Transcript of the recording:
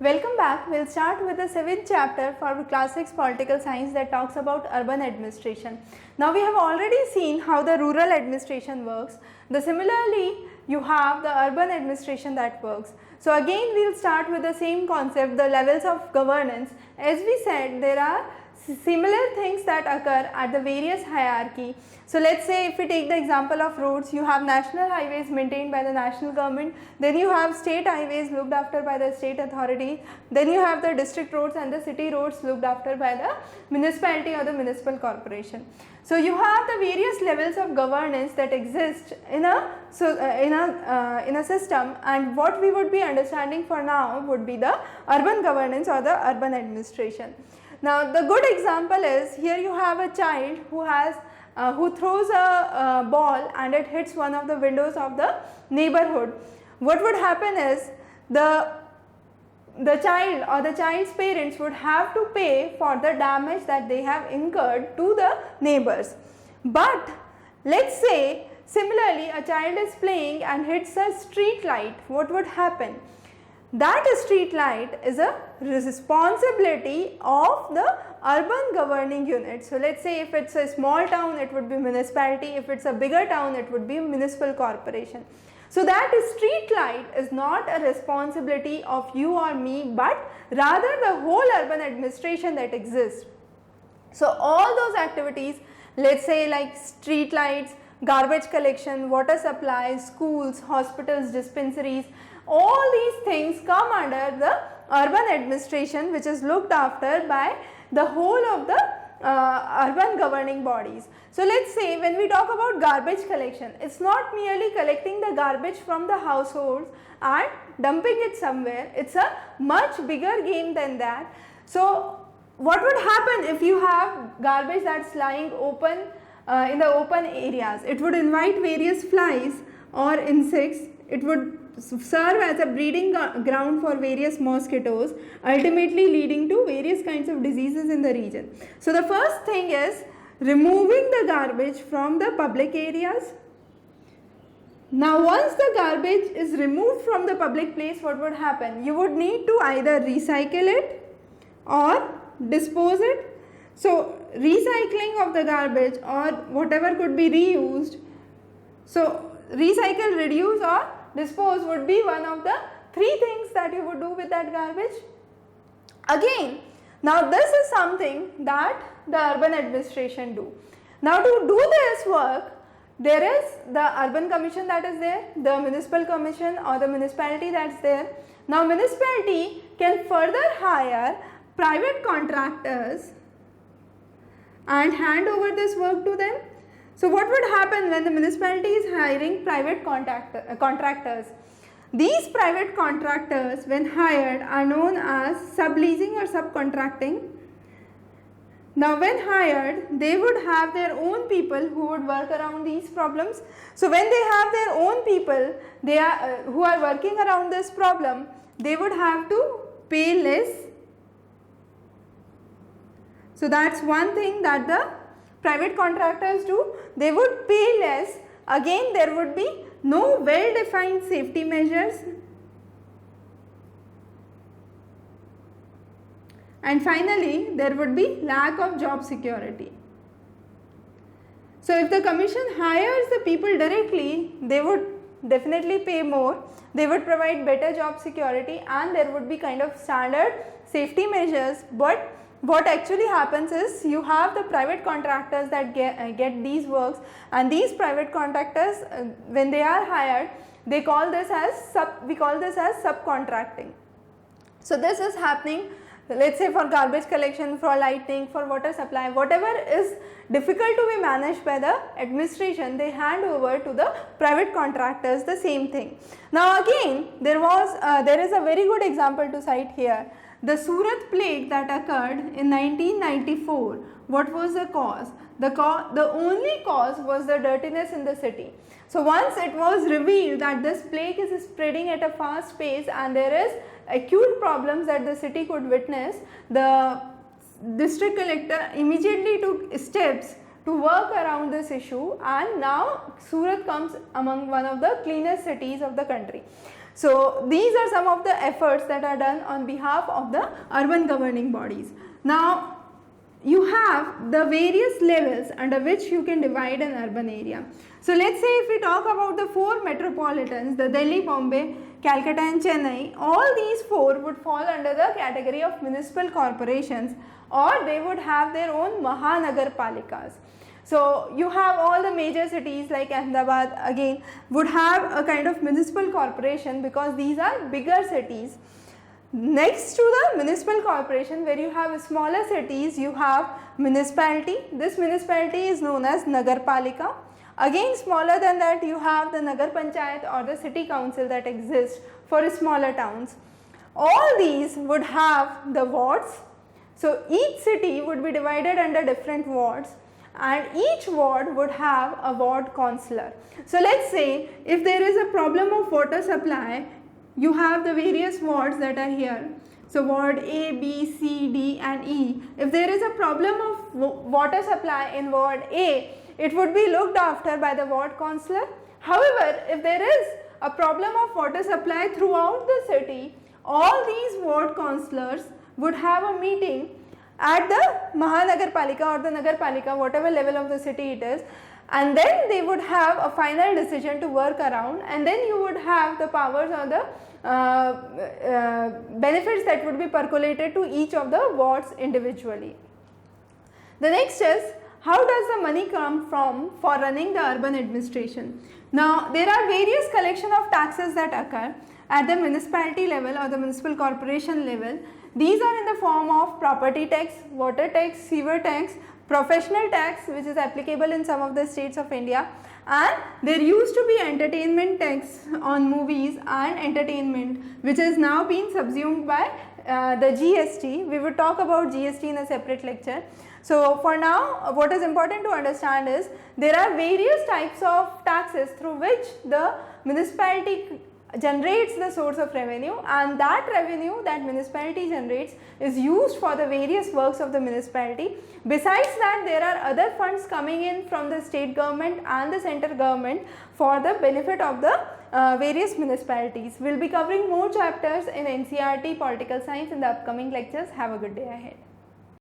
Welcome back. We'll start with the 7th chapter for Class 6 Political Science that talks about urban administration. Now we have already seen how the rural administration works. Similarly, you have the urban administration that works. So again we'll start with the same concept, the levels of governance. As we said, there are similar things that occur at the various hierarchy. So let's say if we take the example of roads, you have national highways maintained by the national government, then you have state highways looked after by the state authority, then you have the district roads and the city roads looked after by the municipality or the municipal corporation. So you have the various levels of governance that exist in a system, and what we would be understanding for now would be the urban governance or the urban administration. Now the good example is, here you have a child who throws a ball and it hits one of the windows of the neighborhood. What would happen is the child or the child's parents would have to pay for the damage that they have incurred to the neighbors. But let's say similarly a child is playing and hits a street light. What would happen? That street light is a responsibility of the urban governing unit. So let's say if it's a small town, it would be municipality. If it's a bigger town, it would be municipal corporation. So that street light is not a responsibility of you or me, but rather the whole urban administration that exists. So all those activities, let's say like street lights, garbage collection, water supply, schools, hospitals, dispensaries, all these things come under the urban administration, which is looked after by the whole of the urban governing bodies. So let's say when we talk about garbage collection, it's not merely collecting the garbage from the households and dumping it somewhere. It's a much bigger game than that. So what would happen if you have garbage that's lying open in the open areas? It would invite various flies or insects. It would serve as a breeding ground for various mosquitoes, ultimately leading to various kinds of diseases in the region. So the first thing is removing the garbage from the public areas. Now once the garbage is removed from the public place, what would happen? You would need to either recycle it or dispose it. So recycling of the garbage or whatever could be reused. So recycle, reduce or dispose would be one of the three things that you would do with that garbage. Again, now this is something that the urban administration do. Now to do this work, there is the urban commission that is there, the municipal commission or the municipality that's there. Now municipality can further hire private contractors and hand over this work to them. So what would happen when the municipality is hiring private contractors? These private contractors, when hired, are known as subleasing or subcontracting. Now when hired, they would have their own people who would work around these problems. So when they have their own people who are working around this problem, they would have to pay less. So that's one thing that the private contractors do. They would pay less. Again, there would be no well-defined safety measures. And finally, there would be lack of job security. So if the commission hires the people directly, they would definitely pay more. They would provide better job security and there would be kind of standard safety measures. But what actually happens is you have the private contractors that get these works, and these private contractors, when they are hired, we call this as subcontracting. So this is happening, let's say for garbage collection, for lighting, for water supply, whatever is difficult to be managed by the administration, they hand over to the private contractors the same thing. Now again, there is a very good example to cite here. The Surat plague that occurred in 1994, what was the cause? The only cause was the dirtiness in the city. So once it was revealed that this plague is spreading at a fast pace and there is acute problems that the city could witness, the district collector immediately took steps to work around this issue, and now Surat comes among one of the cleanest cities of the country. So these are some of the efforts that are done on behalf of the urban governing bodies. Now you have the various levels under which you can divide an urban area. So let's say if we talk about the 4 metropolitans, the Delhi, Bombay, Calcutta and Chennai, all these 4 would fall under the category of municipal corporations, or they would have their own Mahanagarpalikas. So you have all the major cities like Ahmedabad again would have a kind of municipal corporation because these are bigger cities. Next to the municipal corporation, where you have smaller cities, you have municipality. This municipality is known as Nagarpalika. Again, smaller than that, you have the Nagar Panchayat or the city council that exists for smaller towns. All these would have the wards. So each city would be divided under different wards, and each ward would have a ward councillor. So let's say if there is a problem of water supply, you have the various wards that are here. So ward A, B, C, D and E. If there is a problem of water supply in ward A, it would be looked after by the ward councillor. However, if there is a problem of water supply throughout the city, all these ward councillors would have a meeting at the Mahanagarpalika or the Nagarpalika, whatever level of the city it is, and then they would have a final decision to work around, and then you would have the powers or the benefits that would be percolated to each of the wards individually. The next is, how does the money come from for running the urban administration? Now there are various collection of taxes that occur at the municipality level or the municipal corporation level. These are in the form of property tax, water tax, sewer tax, professional tax which is applicable in some of the states of India, and there used to be entertainment tax on movies and entertainment which is now being subsumed by the GST. We will talk about GST in a separate lecture. So for now, what is important to understand is there are various types of taxes through which the municipality generates the source of revenue, and that revenue that municipality generates is used for the various works of the municipality. Besides that, there are other funds coming in from the state government and the central government for the benefit of the various municipalities. We will be covering more chapters in NCERT Political Science in the upcoming lectures. Have a good day ahead.